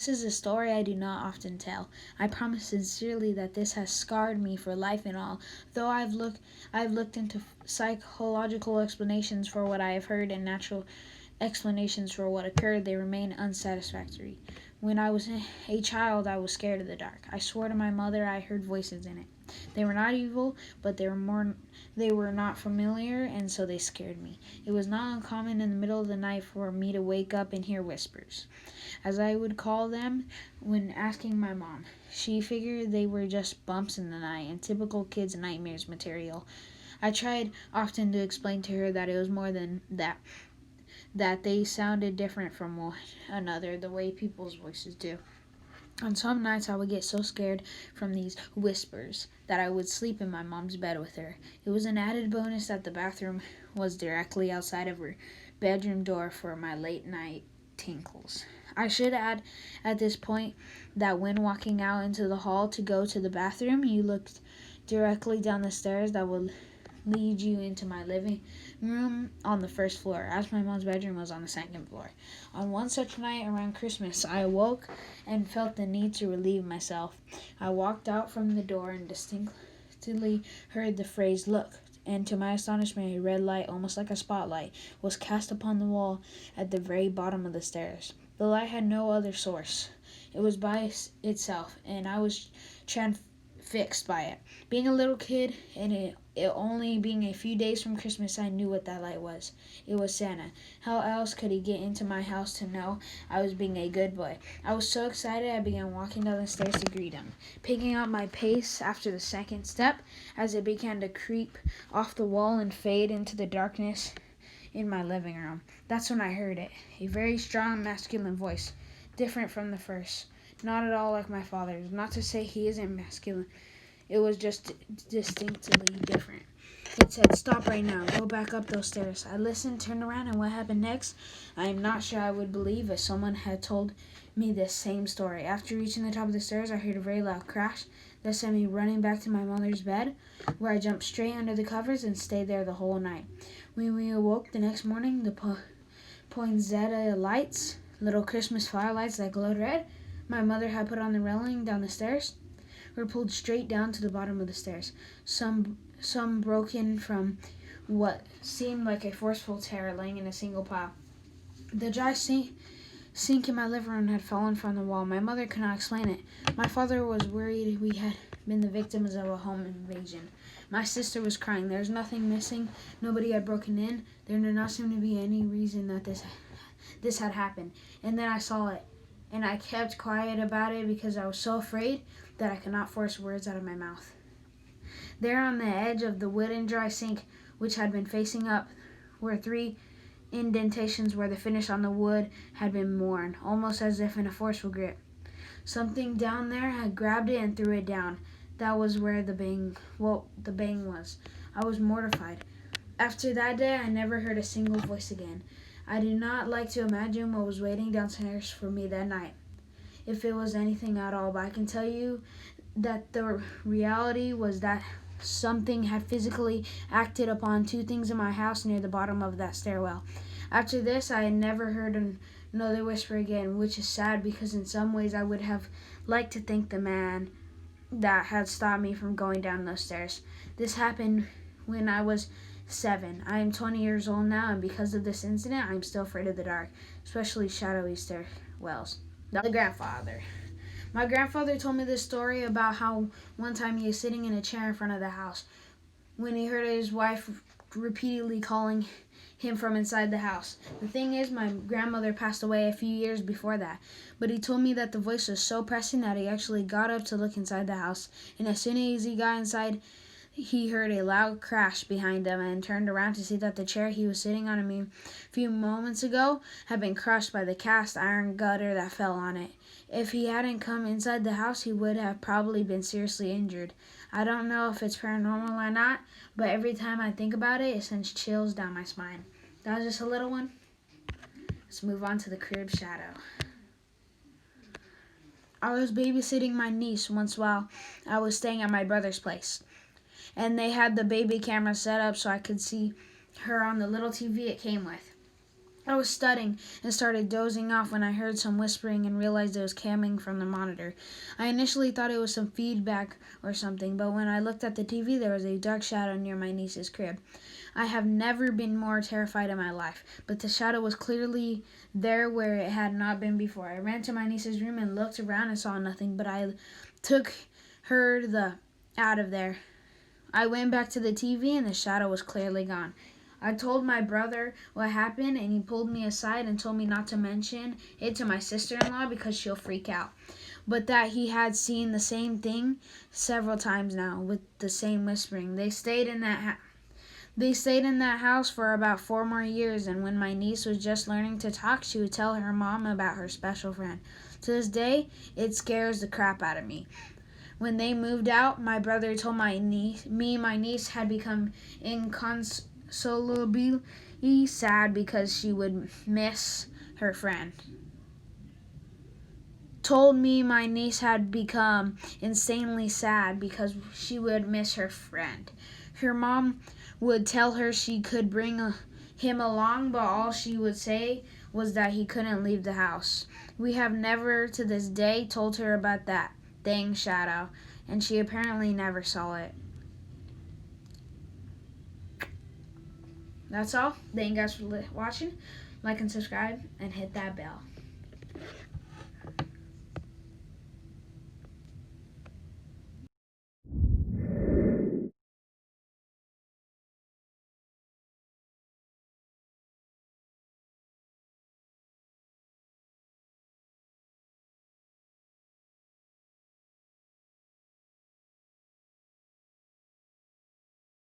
This is a story I do not often tell. I promise sincerely that this has scarred me for life and all. Though I've looked into psychological explanations for what I have heard and natural explanations for what occurred, they remain unsatisfactory. When I was a child, I was scared of the dark. I swore to my mother I heard voices in it. They were not evil, but they were not familiar, and so they scared me. It was not uncommon in the middle of the night for me to wake up and hear whispers, as I would call them when asking my mom. She figured they were just bumps in the night and typical kids' nightmares material. I tried often to explain to her that it was more than that they sounded different from one another, the way people's voices do. On some nights, I would get so scared from these whispers that I would sleep in my mom's bed with her. It was an added bonus that the bathroom was directly outside of her bedroom door for my late night tinkles. I should add at this point that when walking out into the hall to go to the bathroom, you looked directly down the stairs that would lead you into my living room on the first floor, as my mom's bedroom was on the second floor. On one such night around Christmas, I awoke and felt the need to relieve myself. I walked out from the door and distinctly heard the phrase, "Look," and to my astonishment, a red light, almost like a spotlight, was cast upon the wall at the very bottom of the stairs. The light had no other source. It was by itself, and I was transfixed by it. Being a little kid, and it only being a few days from Christmas, I knew what that light was. It was Santa. How else could he get into my house to know I was being a good boy? I was so excited I began walking down the stairs to greet him, picking up my pace after the second step as it began to creep off the wall and fade into the darkness in my living room. That's when I heard it, a very strong masculine voice, different from the first. Not at all like my father's. Not to say he isn't masculine. It was just distinctly different. It said, "Stop right now. Go back up those stairs." I listened, turned around, and what happened next, I am not sure I would believe if someone had told me this same story. After reaching the top of the stairs, I heard a very loud crash that sent me running back to my mother's bed, where I jumped straight under the covers and stayed there the whole night. When we awoke the next morning, the poinsettia lights, little Christmas firelights that glowed red, my mother had put on the railing down the stairs, were pulled straight down to the bottom of the stairs, some broken from what seemed like a forceful tear, laying in a single pile. The dry sink in my living room had fallen from the wall. My mother could not explain it. My father was worried we had been the victims of a home invasion. My sister was crying. There was nothing missing. Nobody had broken in. There did not seem to be any reason that this had happened. And then I saw it, and I kept quiet about it because I was so afraid that I could not force words out of my mouth. There on the edge of the wooden dry sink, which had been facing up, were 3 indentations where the finish on the wood had been worn, almost as if in a forceful grip. Something down there had grabbed it and threw it down. That was where the bang was. I was mortified. After that day, I never heard a single voice again. I do not like to imagine what was waiting downstairs for me that night, if it was anything at all, but I can tell you that the reality was that something had physically acted upon 2 things in my house near the bottom of that stairwell. After this, I had never heard another whisper again, which is sad because in some ways I would have liked to thank the man that had stopped me from going down those stairs. This happened when I was 7. I am 20 years old now, and because of this incident, I am still afraid of the dark, especially shadowy stairwells. The grandfather. My grandfather told me this story about how one time he was sitting in a chair in front of the house when he heard his wife repeatedly calling him from inside the house. The thing is, my grandmother passed away a few years before that, but he told me that the voice was so pressing that he actually got up to look inside the house, and as soon as he got inside, he heard a loud crash behind him and turned around to see that the chair he was sitting on a few moments ago had been crushed by the cast iron gutter that fell on it. If he hadn't come inside the house, he would have probably been seriously injured. I don't know if it's paranormal or not, but every time I think about it, it sends chills down my spine. That was just a little one. Let's move on to the crib shadow. I was babysitting my niece once while I was staying at my brother's place, and they had the baby camera set up so I could see her on the little TV it came with. I was studying and started dozing off when I heard some whispering and realized it was coming from the monitor. I initially thought it was some feedback or something, but when I looked at the TV, there was a dark shadow near my niece's crib. I have never been more terrified in my life, but the shadow was clearly there where it had not been before. I ran to my niece's room and looked around and saw nothing, but I took her out of there. I went back to the TV and the shadow was clearly gone. I told my brother what happened and he pulled me aside and told me not to mention it to my sister-in-law because she'll freak out. But that he had seen the same thing several times now with the same whispering. They stayed in that house for about 4 more years, and when my niece was just learning to talk, she would tell her mom about her special friend. To this day, it scares the crap out of me. When they moved out, my brother told my niece had become inconsolably sad because she would miss her friend. Told me my niece had become insanely sad because she would miss her friend. Her mom would tell her she could bring him along, but all she would say was that he couldn't leave the house. We have never to this day told her about that dang shadow, and she apparently never saw it. That's all. Thank you guys for watching. Like and subscribe and hit that bell.